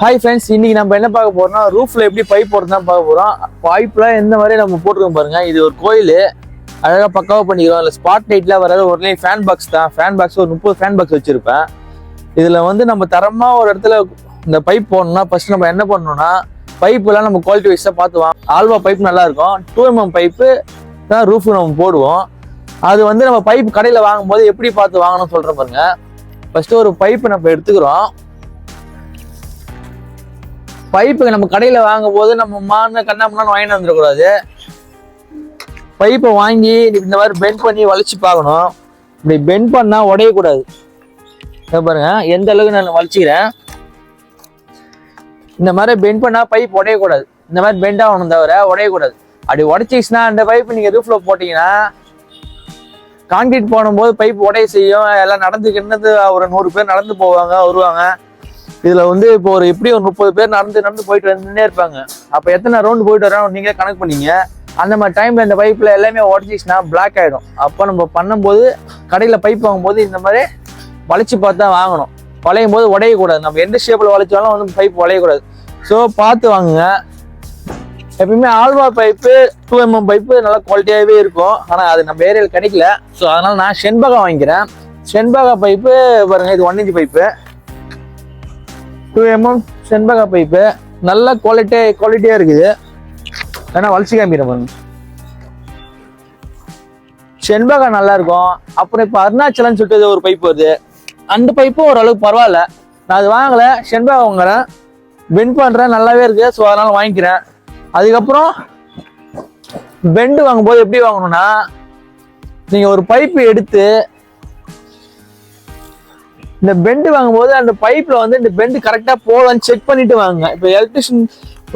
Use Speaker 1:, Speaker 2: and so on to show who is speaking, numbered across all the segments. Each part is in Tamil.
Speaker 1: ஹாய் ஃப்ரெண்ட்ஸ், இன்னைக்கு நம்ம என்ன பார்க்க போறோம்னா ரூஃப்ல எப்படி பைப் போடுறது தான் பார்க்க போறோம். பைப்லாம் எந்த மாதிரி நம்ம போட்டுருக்கோம் பாருங்க. இது ஒரு கோயில் அழகாக பக்காவாக பண்ணிக்கிறோம். இல்லை ஸ்பாட் லைட்லாம் வராது. ஒரு ஃபேன் பாக்ஸ் தான். ஃபேன் பாக்ஸ் ஒரு 30 ஃபேன் பாக்ஸ் வச்சிருப்பேன். இதில் வந்து நம்ம தரமாக ஒரு இடத்துல இந்த பைப் போடணும்னா ஃபர்ஸ்ட் நம்ம என்ன பண்ணணும்னா பைப்புலாம் நம்ம குவாலிட்டி வைஸாக பார்த்துவோம். ஆல்வா பைப் நல்லா இருக்கும். 2mm பைப்பு தான் ரூஃபு நம்ம போடுவோம். அது வந்து நம்ம பைப் கடையில் வாங்கும்போது எப்படி பார்த்து வாங்கணும்னு சொல்கிறேன் பாருங்க. ஃபர்ஸ்ட் ஒரு பைப்பை நம்ம எடுத்துக்கிறோம். பைப்புக்கு நம்ம கடையில் வாங்கும் போது நம்ம கண்ணாமண்ணான்னு வாங்கிட்டு வந்துடக்கூடாது. பைப்பை வாங்கி இந்த மாதிரி பெண்ட் பண்ணி வளைச்சு பார்க்கணும். இப்படி பெண்ட் பண்ணால் உடையக்கூடாது. பாருங்க எந்த அளவுக்கு நான் வளைச்சிக்கிறேன். இந்த மாதிரி பெண்ட் பண்ணால் பைப் உடையக்கூடாது. இந்த மாதிரி பெண்ட் ஆகணும் தவிர உடையக்கூடாது. அப்படி உடைச்சிச்சுன்னா அந்த பைப்பு நீங்கள் ரூஃபில் போட்டிங்கன்னா கான்கிரீட் போடும்போது பைப் உடைய செய்யும். எல்லாம் நடந்துக்கிட்டு ஒரு 100 பேர் நடந்து போவாங்க வருவாங்க. இதுல வந்து இப்போ எப்படி ஒரு 30 பேர் நடந்து போயிட்டு வந்துட்டே இருப்பாங்க. அப்ப எத்தனை ரவுண்ட் போயிட்டு வரோம் நீங்க கணக்கு பண்ணீங்க. அந்த மாதிரி டைம்ல இந்த பைப்ல எல்லாமே உடச்சிச்சுன்னா பிளாக் ஆயிடும். அப்போ நம்ம பண்ணும்போது கடையில பைப் வாங்கும்போது இந்த மாதிரி வளைச்சு பார்த்து தான் வாங்கணும். வளையும் போது உடையக்கூடாது. நம்ம எந்த ஷேப்ல வளைச்சாலும் வந்து பைப் உடையக்கூடாது. ஸோ பார்த்து வாங்குங்க. எப்பயுமே ஆல்வா பைப்பு 2mm பைப்பு நல்லா குவாலிட்டியாகவே இருக்கும். ஆனால் அது நம்ம ஏரியாவில் கிடைக்கல. ஸோ அதனால நான் ஷென்பகா வாங்கிக்கிறேன். ஷென்பகா பைப்பு பாருங்க, இது 1 inch பைப்பு, 2mm ஷென்பகா பைப்பு நல்ல குவாலிட்டியா இருக்குது. ஏன்னா வளர்ச்சி காமிக்கிறேன் பாருங்க. ஷென்பகா நல்லா இருக்கும். அப்புறம் இப்போ அருணாச்சலன்னு சொல்லிட்டு ஒரு பைப் வருது. அந்த பைப்பும் ஓரளவுக்கு பரவாயில்ல. நான் அது வாங்கல, ஷென்பகா வாங்குறேன். பெண்ட் பண்றேன், நல்லாவே இருக்கு. ஸோ அதனால வாங்கிக்கிறேன். அதுக்கப்புறம் பெண்டு வாங்கும்போது எப்படி வாங்கணும்னா நீங்க ஒரு பைப்பு எடுத்து இந்த பெண்டு வாங்கும்போது அந்த பைப்ல வந்து இந்த பெண்டு கரெக்டா போகலான்னு செக் பண்ணிட்டு வாங்க. இப்போ எலக்ட்ரிஷியன்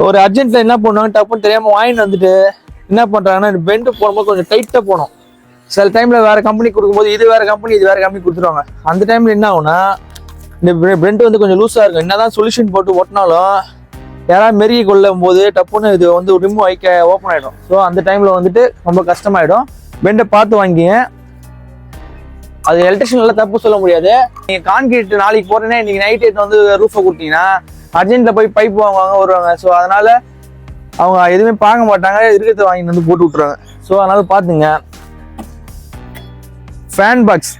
Speaker 1: ஒரு அர்ஜென்ட்ல என்ன பண்ணுவாங்க, டப்புன்னு தெரியாம வாங்கிட்டு வந்துட்டு என்ன பண்றாங்கன்னா இந்த பெண்டு போடும்போது கொஞ்சம் டைட்டா போகணும். சில டைம்ல வேற கம்பெனி கொடுக்கும்போது இது வேற கம்பெனி கொடுத்துருவாங்க. அந்த டைம்ல என்ன ஆகும்னா இந்த பெண்டு வந்து கொஞ்சம் லூஸா இருக்கும். என்னதான் சொல்யூஷன் போட்டு ஓட்டினாலும் யாராவது மெருகி கொள்ளும் போது டப்புன்னு இது வந்து ரிமூவ் ஓப்பன் ஆயிடும். ஸோ அந்த டைம்ல வந்துட்டு ரொம்ப கஷ்டமாயிடும். பெண்டை பார்த்து வாங்கிங்க. அது எலக்ட்ரிஷியன்ல தப்பு சொல்ல முடியாது. நீங்க கான்கிரீட் நாளைக்கு போறேன்னா இன்னைக்கு நைட் வந்து ரூஃபை கொடுத்தீங்கன்னா அர்ஜென்ட்ல போய் பைப் வாங்குவாங்க வருவாங்க. ஸோ அதனால அவங்க எதுவுமே பார்க்க மாட்டாங்க, இருக்கிறத வாங்கி வந்து போட்டு விட்டுருவாங்க. ஸோ அதனால பாத்துங்க. ஃபேன் பாக்ஸ்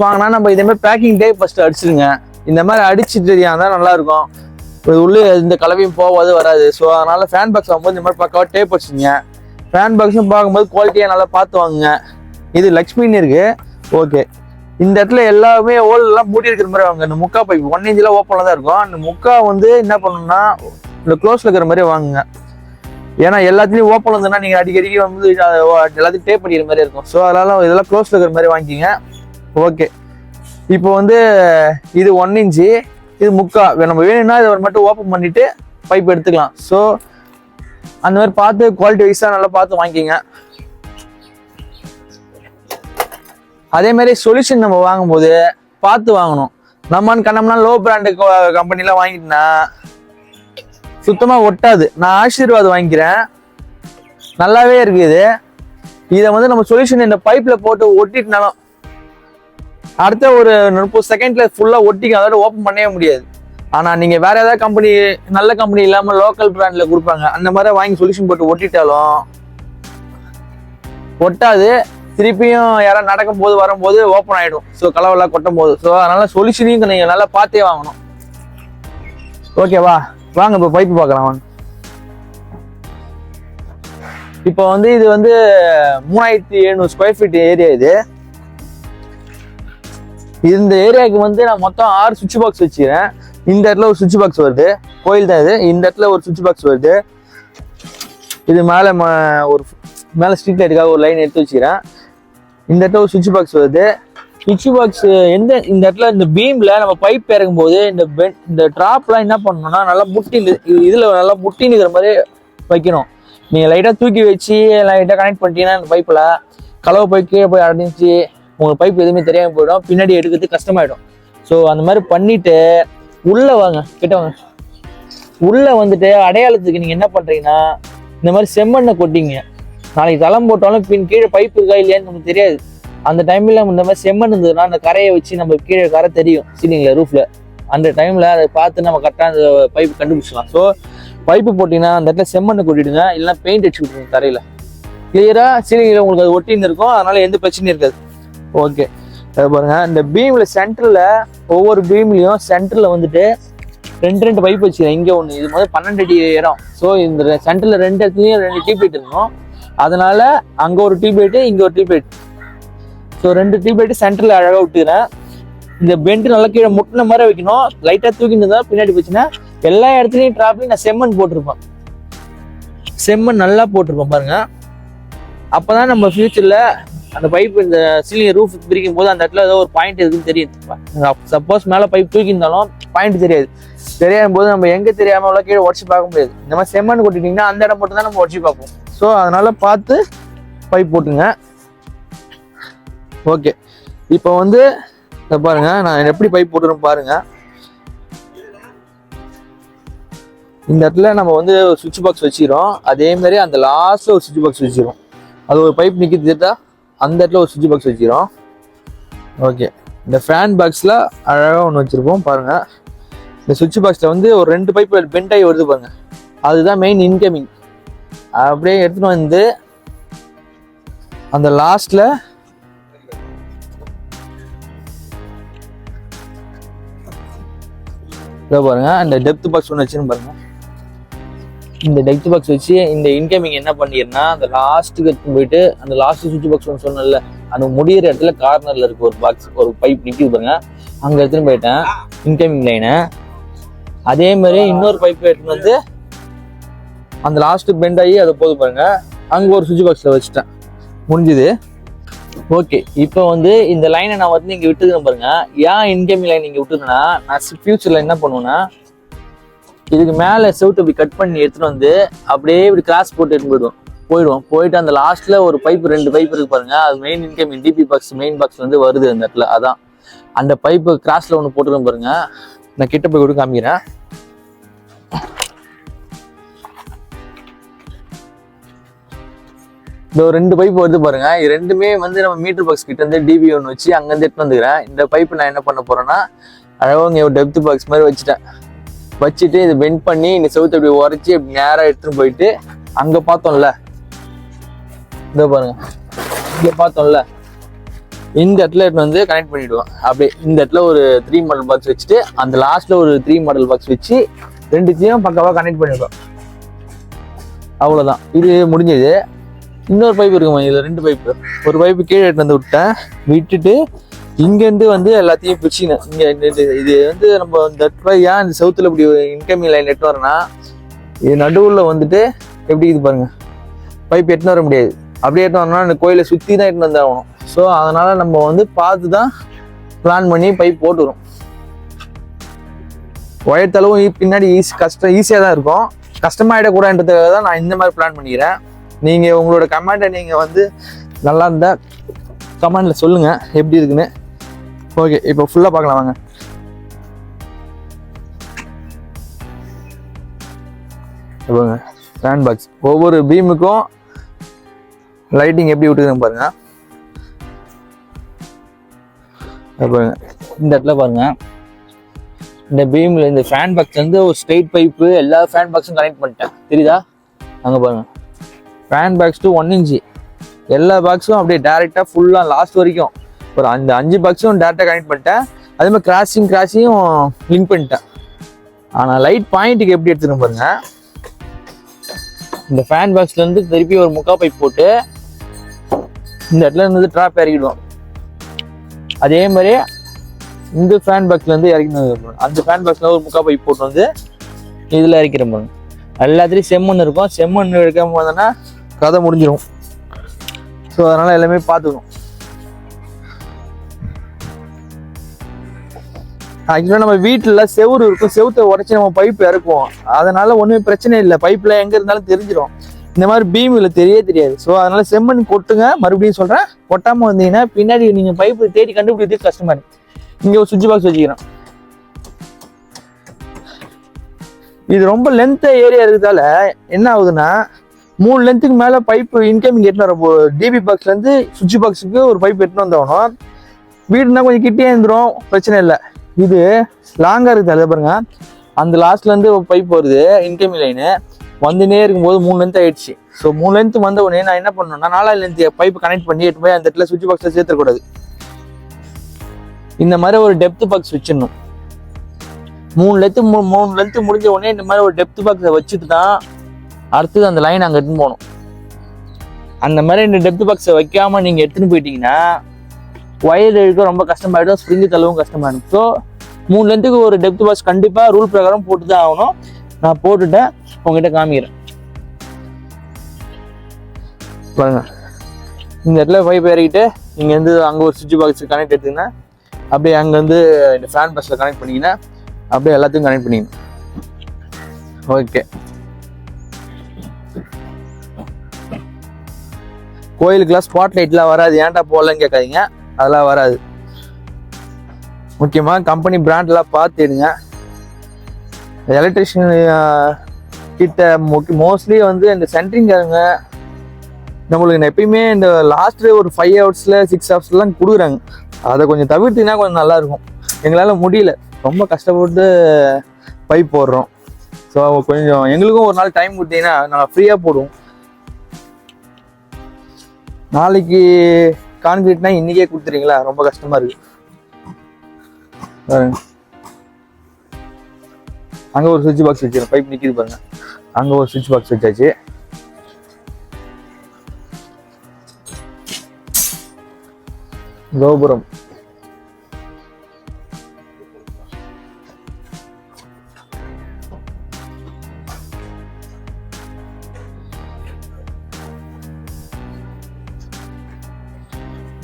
Speaker 1: வாங்கினா நம்ம இதே மாதிரி பேக்கிங் டேப் ஃபர்ஸ்ட் அடிச்சிருங்க. இந்த மாதிரி அடிச்சுட்டு இருந்தா நல்லா இருக்கும். உள்ளே இந்த கலவையும் போகாது வராது. ஸோ அதனால ஃபேன் பாக்ஸ் வாங்கும்போது இந்த மாதிரி பக்காவா டேப் அடிச்சுங்க. ஃபேன் பாக்ஸும் பார்க்கும்போது குவாலிட்டியா நல்லா பார்த்து வாங்குங்க. இது லக்ஷ்மின்னு இருக்கு. ஓகே, இந்த இடத்துல எல்லாமே ஹோல் எல்லாம் மூடி இருக்கிற மாதிரி வாங்க. இந்த முக்கா பைப் 1 inch ஓப்பன்ல தான் இருக்கும். அந்த முக்கா வந்து என்ன பண்ணணும்னா இந்த க்ளோஸ்ல இருக்கிற மாதிரி வாங்குங்க. ஏன்னா எல்லாத்துலயும் ஓப்பன் இருந்ததுன்னா நீங்க அடிக்கடிக்கு வந்து எல்லாத்தையும் டேப் பண்ணிக்கிற மாதிரி இருக்கும். ஸோ அதனால இதெல்லாம் க்ளோஸ்ல இருக்கிற மாதிரி வாங்கிக்கிங்க. ஓகே, இப்போ வந்து இது 1 inch, இது முக்கா. நம்ம வேணும்னா இதை மட்டும் ஓப்பன் பண்ணிட்டு பைப் எடுத்துக்கலாம். ஸோ அந்த மாதிரி பார்த்து குவாலிட்டி வைஸா நல்லா பார்த்து வாங்கிக்கிங்க. அதே மாதிரி சொல்யூஷன் நம்ம வாங்கும்போது பார்த்து வாங்கணும். நம்மனா லோ பிராண்டு கம்பெனிலாம் வாங்கிட்டோம்னா சுத்தமா ஒட்டாது. நான் ஆசீர்வாத் வாங்கிக்கிறேன், நல்லாவே இருக்குது. இதை வந்து நம்ம சொல்யூஷன் இந்த பைப்ல போட்டு ஒட்டிட்டனாலும் அடுத்த ஒரு 30 செகண்ட்ல ஃபுல்லா ஒட்டிக்கும். அதோட ஓப்பன் பண்ணவே முடியாது. ஆனா நீங்க வேற ஏதாவது கம்பெனி நல்ல கம்பெனி இல்லாம லோக்கல் பிராண்ட்ல கொடுப்பாங்க. அந்த மாதிரி வாங்கி சொல்யூஷன் போட்டு ஒட்டிட்டாலும் ஒட்டாது. திருப்பியும் யாராவது நடக்கும் போது வரும்போது ஓப்பன் ஆயிடும். ஸோ கலவெல்லாம் கொட்டும் போது. ஸோ அதனால சொல்யூஷனையும் நீங்க நல்லா பார்த்தே வாங்கணும். ஓகேவா, வாங்க இப்போ பைப்பு பார்க்கலாம் வாங்க. இப்போ வந்து இது வந்து 3700 ஸ்கொயர் ஃபீட் ஏரியா. இது இந்த ஏரியாவுக்கு வந்து நான் மொத்தம் 6 சுவிட்ச் பாக்ஸ் வச்சுக்கிறேன். இந்த இடத்துல ஒரு சுவிட்ச் பாக்ஸ் வருது. கோயில் தான் இது. இந்த இடத்துல ஒரு சுவிட்ச் பாக்ஸ் வருது. இது மேலே ஸ்ட்ரீட் லைட்டுக்காக ஒரு லைன் எடுத்து வச்சுக்கிறேன். இந்த இடத்துல ஒரு சுவிட்ச் பாக்ஸ் வருது. சுவிட்ச் பாக்ஸ் இந்த இடத்துல இந்த பீம்ல நம்ம பைப் இறக்கும் போது இந்த டிராப்லாம் என்ன பண்ணணும்னா நல்லா இதுல நல்லா முட்டினுக்கிற மாதிரி வைக்கணும். நீங்க லைட்டா தூக்கி வச்சு லைட்டா கனெக்ட் பண்ணிட்டீங்கன்னா இந்த பைப்ல கலவை போய் கீழே போய் அடைஞ்சி உங்களுக்கு பைப் எதுவுமே தெரியாம போயிடும். பின்னாடி எடுக்கிறதுக்கு கஷ்டமாயிடும். ஸோ அந்த மாதிரி பண்ணிட்டு உள்ள வாங்க, கிட்ட வாங்க. உள்ள வந்துட்டு அடையாளத்துக்கு நீங்க என்ன பண்றீங்கன்னா இந்த மாதிரி செம்மண்ணை கொட்டிங்க. நாளைக்கு தளம் போட்டாலும் பின் கீழே பைப் இருக்கா இல்லையான்னு நமக்கு தெரியாது. அந்த டைம்ல இந்த மாதிரி செம்மண் இருந்ததுன்னா அந்த கரையை வச்சு நம்ம கீழே கரை தெரியும் சீலிங்ல ரூஃப்ல. அந்த டைமில் அதை பார்த்து நம்ம கரெக்டாக அந்த பைப் கண்டுபிடிச்சிக்கலாம். ஸோ பைப்பு போட்டிங்கன்னா அந்த இடத்துல செம்மண்ணை கொட்டிடுங்க, இல்லைன்னா பெயிண்ட் அடிச்சு விட்டுருங்க தரையில். கிளியராக சீலிங்கில் உங்களுக்கு அது ஒட்டின்னு இருக்கும், அதனால எந்த பிரச்சனையும் இருக்காது. ஓகே, அதை பாருங்க. இந்த பீமில் சென்டரில் ஒவ்வொரு பீம்லையும் சென்டரில் வந்துட்டு ரெண்டு பைப் வச்சுக்கிறேன். இங்கே ஒன்று, இது முதல் 12 அடி இடம். ஸோ இந்த சென்டரில் 2 இடத்துலையும் 2 டியூப்லைட் இருக்கணும். அதனால அங்கே ஒரு டியூப்லைட்டு, இங்கே ஒரு டியூப்லைட். ஸோ 2 டியூப்லைட்டு சென்டரில் அழகாக விட்டுக்கிறேன். இந்த பெண்ட் நல்லா கீழே முட்டின மாதிரி வைக்கணும். லைட்டாக தூக்கிட்டு இருந்தா பின்னாடி போச்சுன்னா எல்லா இடத்துலையும் டிராப்லையும் நான் செம்மண் போட்டிருப்பேன். செம்மண் நல்லா போட்டிருப்பேன் பாருங்க. அப்போதான் நம்ம ஃபியூச்சரில் அந்த பைப் இந்த சீலிங் ரூஃப் பிரிக்கும் போது அந்த இடத்துல ஏதோ ஒரு பாயிண்ட் இருக்குன்னு தெரியும். சப்போஸ் மேலே பைப் தூக்கி இருந்தாலும் பாயிண்ட் தெரியாது. தெரியாத போது நம்ம எங்கே தெரியாமல் அவ்வளோ கீழே உடச்சி பார்க்க முடியாது. இந்த மாதிரி செம்மண் கொட்டிட்டிங்கன்னா அந்த இடம் மட்டும் தான் நம்ம உடச்சி பார்ப்போம். ஸோ அதனால பார்த்து பைப் போட்டுங்க. ஓகே, இப்போ வந்து பாருங்க நான் எப்படி பைப் போட்டுறேன் பாருங்க. இந்த இடத்துல நம்ம வந்து சுவிட்ச் பாக்ஸ் வச்சிரோம். அதே மாதிரி அந்த லாஸ்ட்ல ஒரு சுவிட்ச் பாக்ஸ் வச்சிரோம். அது ஒரு பைப் நிற்கிது, அந்த இடத்துல ஒரு சுவிட்ச் பாக்ஸ் வச்சிரோம். ஓகே, இந்த ஃபேன் பாக்ஸ்ல அழகாக ஒன்று வச்சிருப்போம் பாருங்க. இந்த சுவிட்ச் பாக்ஸ்ல வந்து ஒரு 2 பைப் பெண்ட் ஆகி வருது பாருங்க. அதுதான் மெயின் இன்கமிங். அப்படியே எடுத்துட்டு வந்து அந்த லாஸ்ட்ல பாருங்க அந்த டெப்த் பாக்ஸ் ஒன்று வச்சுன்னு பாருங்க. இந்த டெப்த் பாக்ஸ் வச்சு இந்த இன்கமிங் என்ன பண்ணிருன்னா அந்த லாஸ்ட்டுக்கு எடுத்து போயிட்டு அந்த லாஸ்ட் சுவிட்ச் பாக்ஸ் ஒன்று சொன்னல, அந்த முடியிற இடத்துல கார்னர்ல இருக்கு ஒரு பாக்ஸ், ஒரு பைப் நிற்கிது பாருங்க. அங்க எடுத்துன்னு போயிட்டேன் இன்கமிங் லைனை. அதே மாதிரி இன்னொரு பைப் எடுத்துன்னு வந்து அந்த லாஸ்ட் பெண்ட் ஆகி அதை போது பாருங்க, அங்க ஒரு சுவிட்ச் பாக்ஸ்ல வச்சுட்டேன். முடிஞ்சுது. ஓகே, இப்போ வந்து இந்த லைனை நான் வந்து இங்கே விட்டுருக்கேன் பாருங்க. ஏன் இன்கமிங் லைன் இங்கே விட்டுருக்கேன்னா, நான் ஃபியூச்சரில் என்ன பண்ணுவேன்னா இதுக்கு மேலே செவுட்டு இப்படி கட் பண்ணி எடுத்துகிட்டு வந்து அப்படியே இப்படி கிராஸ் போட்டு எடுத்து போயிட்டு அந்த லாஸ்ட்டில் ஒரு பைப் 2 பைப் இருக்கு பாருங்க. அது main incoming DP box main box வந்து வருது அந்த இடத்துல. அதான் அந்த பைப்பு கிராஸில் ஒன்று போட்டுருக்கேன் பாருங்க. நான் கிட்ட போய் கூட காமிக்கிறேன். இந்த 2 பைப் வருது பாருங்க. இது ரெண்டுமே வந்து நம்ம மீட்டர் பாக்ஸ் கிட்ட இருந்து டிபி ஒன்று வச்சு அங்கேருந்து எடுத்து வந்துக்கிறேன். இந்த பைப்பு நான் என்ன பண்ண போறேன்னா அழகாக ஒரு டெப்த் பாக்ஸ் மாதிரி வச்சுட்டு இதை பெண்ட் பண்ணி இந்த செவுத்து அப்படி உரைச்சி அப்படி நேராக எடுத்துன்னு போயிட்டு அங்கே பார்த்தோம்ல, இந்த பாருங்க இங்கே பார்த்தோம்ல, இந்த இடத்துல எடுத்து வந்து கனெக்ட் பண்ணிடுவோம். அப்படியே இந்த இடத்துல ஒரு 3 மாடல் பாக்ஸ் வச்சுட்டு அந்த லாஸ்ட்ல ஒரு 3 மாடல் பாக்ஸ் வச்சு 2த்தையும் பக்காவாக கனெக்ட் பண்ணிடுவோம். அவ்வளோதான், இது முடிஞ்சது. இன்னொரு பைப் இருக்குமா, இதுல 2 பைப்பு. ஒரு பைப்பு கீழே எடுத்து வந்து விட்டுட்டு இங்கேருந்து வந்து எல்லாத்தையும் பிரிச்சினேன். இங்கே இது வந்து நம்ம இந்த இடத்துல ஏன் இந்த சவுத்தில் இப்படி இன்கமிங் லைன் எட்டு வரேன்னா, இது நடுவில் வந்துட்டு எப்படி இது பாருங்க, பைப் எட்டுன்னு வர முடியாது. அப்படியே எட்டு வரணும்னா இந்த கோயிலை சுற்றி தான் எட்டுன்னு வந்து ஆகணும். ஸோ அதனால நம்ம வந்து பார்த்து தான் பிளான் பண்ணி பைப் போட்டுரும். உயரத்தளவும் பின்னாடி ஈஸியாக தான் இருக்கும். கஷ்டமாயிடக்கூடாதுன்றதுக்காக தான் நான் இந்த மாதிரி பிளான் பண்ணிக்கிறேன். நீங்கள் உங்களோட கமெண்ட்டை நீங்கள் வந்து நல்லா இருந்தால் கமெண்டில் சொல்லுங்கள் எப்படி இருக்குன்னு. ஓகே, இப்போ ஃபுல்லாக பார்க்கலாம் வாங்க. பாருங்க ஃபேன் பாக்ஸ் ஒவ்வொரு பீமுக்கும் லைட்டிங் எப்படி விட்டுருக்குன்னு பாருங்க. பாருங்க இந்த இடத்துல பாருங்க, இந்த பீமில் இந்த ஃபேன் பாக்ஸ் வந்து ஒரு ஸ்ட்ரெயிட் பைப்பு எல்லா ஃபேன் பாக்ஸும் கனெக்ட் பண்ணிட்டேன். தெரியுதா? அங்கே பாருங்க ஃபேன் பாக்ஸ் டு 1 இன்ச்சு எல்லா பாக்ஸும் அப்படியே டேரெக்டாக ஃபுல்லாக லாஸ்ட் வரைக்கும் ஒரு அந்த 5 பாக்ஸும் டேரெக்டாக கனெக்ட் பண்ணிட்டேன். அதே மாதிரி கிராஸையும் லிங்க் பண்ணிட்டேன். ஆனால் லைட் பாயிண்ட்டுக்கு எப்படி எடுத்துன்னு பாருங்க, இந்த ஃபேன் பாக்ஸ்லேருந்து திருப்பி ஒரு முக்கா பைப் போட்டு இந்த இடத்துல இருந்து ட்ராப் இறக்கிடுவோம். அதே மாதிரி இந்த ஃபேன் பாக்ஸ்லேருந்து இறக்கணும். அந்த ஃபேன் பாக்ஸில் ஒரு முக்கா பைப் போட்டு வந்து இதில் இறக்கிற பாருங்க. எல்லாத்துலேயும் செம்மண் இருக்கும். செம்மண் எடுக்காம போதோன்னா கதை முடிஞ்சிடும். ஸோ அதனால எல்லாமே பார்த்துக்கணும். ஆக்சுவலாக நம்ம வீட்டில் செவுறு இருக்கும், செவுத்தை உடச்சி நம்ம பைப் இறக்குவோம். அதனால ஒன்றுமே பிரச்சனை இல்லை, பைப்பில் எங்கே இருந்தாலும் தெரிஞ்சிடும். இந்த மாதிரி பீமில் தெரியாது. ஸோ அதனால செம்மண் கொட்டுங்க. மறுபடியும் சொல்கிறேன், கொட்டாமல் வந்தீங்கன்னா பின்னாடி நீங்கள் பைப்பு தேடி கண்டுபிடிக்கிறது கஷ்டமா இருக்கு. இங்கே ஒரு சுவிட்ச் பாக்ஸ் வச்சுக்கிறேன். இது ரொம்ப லென்த் ஏரியா இருக்கிறதால என்ன ஆகுதுன்னா 3 லென்த்துக்கு மேலே பைப்பு இன்கமிங் எட்டுன்னு வரப்போ டிபி பாக்ஸ்லேருந்து சுவிட்ச் பாக்ஸுக்கு ஒரு பைப் எட்டுன்னு வந்தாகணும். வீடுனா கொஞ்சம் கிட்டே இருந்துடும், பிரச்சனை இல்லை. இது லாங்கா இருக்குது அதை பாருங்க. அந்த லாஸ்ட்ல இருந்து பைப் வருது இன்கமிங் லைனு வந்துனே இருக்கும்போது 3 லென்த் ஆயிடுச்சு. ஸோ 3 லென்த் வந்த உடனே நான் என்ன பண்ணணும்னா 4 லென்த் பைப் கனெக்ட் பண்ணி எட்டு போய் அந்த இடத்துல சுவிட்ச் பாக்ஸில் சேர்த்துக்கூடாது. இந்த மாதிரி ஒரு டெப்த் பாக்ஸ் வச்சிடணும். 3 லென்த் முடிஞ்ச உடனே இந்த மாதிரி ஒரு டெப்த் பாக்ஸை வச்சுட்டு தான் அடுத்தது அந்த லைன் அங்கே எடுத்துன்னு போகணும். அந்த மாதிரி இந்த டெப்த் பாக்ஸை வைக்காம நீங்கள் எடுத்துன்னு போயிட்டீங்கன்னா ஒயர் எடுக்க ரொம்ப கஷ்டமாயிடும், ஸ்ப்ரிங்கு தள்ளவும் கஷ்டமாயிடும். ஸோ 3 லென்த்துக்கு ஒரு டெப்த் பாக்ஸ் கண்டிப்பாக ரூல் பிரகாரம் போட்டு தான் ஆகணும். நான் போட்டுட்டேன், உங்ககிட்ட காமிக்கிறேன் பாருங்க. இந்த இடத்துல பைப் ஏறிக்கிட்டு இங்கேருந்து அங்கே ஒரு சுவிட்ச் பாக்ஸ் கனெக்ட் எடுத்தீங்கன்னா அப்படியே அங்கேருந்து இந்த ஃபேன் பஸ்ஸில் கனெக்ட் பண்ணிங்கன்னா அப்படியே எல்லாத்தையும் கனெக்ட் பண்ணிக்கணும். ஓகே, கோயிலுக்குலாம் ஸ்பாட் லைட்லாம் வராது, ஏன்டா போடலன்னு கேட்காதீங்க, அதெல்லாம் வராது. முக்கியமாக கம்பெனி பிராண்ட்லாம் பார்த்து எடுங்க. எலக்ட்ரிஷியன் கிட்ட மோஸ்ட்லி வந்து இந்த சென்ட்ரிங்காரங்க நம்மளுக்கு எப்பயுமே இந்த லாஸ்ட் ஒரு 5 ஹவர்ஸில் 6 ஹவர்ஸ்லாம் கொடுக்குறாங்க. அதை கொஞ்சம் தவிர்த்திங்கன்னா கொஞ்சம் நல்லாயிருக்கும். எங்களால் முடியல, ரொம்ப கஷ்டப்பட்டு பைப் போடுறோம். ஸோ கொஞ்சம் எங்களுக்கும் ஒரு நாள் டைம் கொடுத்தீங்கன்னா நாங்கள் ஃப்ரீயாக போடுவோம். நாளைக்கு கான்கிரீட்னா இன்றைக்கே கொடுத்துறீங்களா, ரொம்ப கஷ்டமாக இருக்குது. அங்கே ஒரு சுவிட்ச் பாக்ஸ் வச்சிருக்கேன், பைப் நிற்கிது பாருங்க. அங்கே ஒரு சுவிட்ச் பாக்ஸ் வச்சாச்சு. கோபுரம்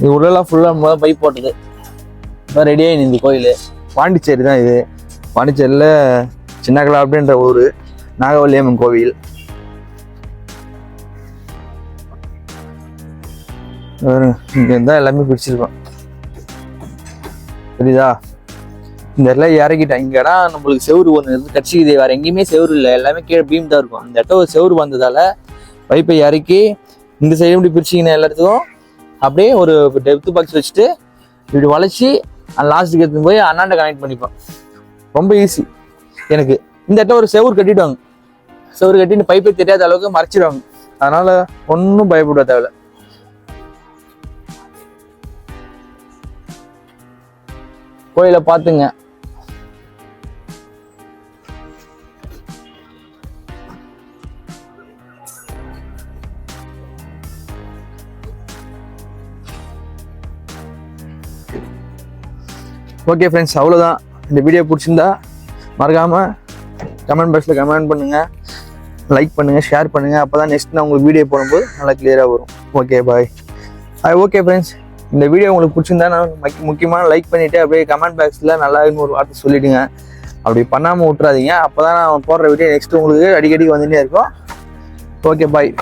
Speaker 1: இது உள்ளெல்லாம் ஃபுல்லாக பைப் போட்டது. இப்போ ரெடியாகி இந்த கோயில் பாண்டிச்சேரி தான். இது பாண்டிச்சேரியில் சின்னகலா அப்படின்ற ஊர், நாகவல்லியம்மன் கோவில். இங்கே இருந்தால் எல்லாமே பிடிச்சிருக்கோம், புரியுதா? இந்த இடத்துல இறக்கிட்டேன். இங்கே இடம் நம்மளுக்கு செவுறு ஒன்று இருந்து கட்சிக்குது, வேறு எங்கேயுமே செவுறு இல்லை, எல்லாமே கீழே பீம் தான் இருக்கும். அந்த இடத்துல ஒரு செவுறு வந்ததால் பைப்பை இறக்கி இந்த சைடு இப்படி பிரிச்சிங்கன்னா எல்லா இடத்துக்கும் அப்படியே ஒரு டெப்த் பாக்ஸ் வச்சுட்டு இப்படி வளைச்சி லாஸ்ட்டுக்கு எடுத்துன்னு போய் அண்ணாண்ட கனெக்ட் பண்ணிப்போம். ரொம்ப ஈஸி எனக்கு. இந்த இடத்துல ஒரு செவுறு கட்டிடுவாங்க, செவுறு கட்டின்னு பைப்பை தெரியாத அளவுக்கு மறைச்சிடுவாங்க. அதனால ஒன்றும் பயப்பட தேவையில்ல. கோயிலை பார்த்துங்க. ஓகே ஃப்ரெண்ட்ஸ், அவ்வளோதான். இந்த வீடியோ பிடிச்சிருந்தா மறக்காமல் கமெண்ட் பாக்ஸில் கமெண்ட் பண்ணுங்கள், லைக் பண்ணுங்கள், ஷேர் பண்ணுங்கள். அப்போ தான் நெக்ஸ்ட் நான் உங்களுக்கு வீடியோ போடும்போது நல்லா கிளியராக வரும். Okay bye. ஓகே ஃப்ரெண்ட்ஸ், இந்த வீடியோ உங்களுக்கு பிடிச்சிருந்தா நான் முக்கியமாக லைக் பண்ணிவிட்டு அப்படியே கமெண்ட் பாக்ஸில் நல்லா ஒரு வார்த்தை சொல்லிவிடுங்க. அப்படி பண்ணாமல் விட்றாதீங்க. அப்போ தான் நான் போடுற வீடியோ நெக்ஸ்ட்டு உங்களுக்கு அடிக்கடி வந்துட்டே இருக்கும். Okay bye.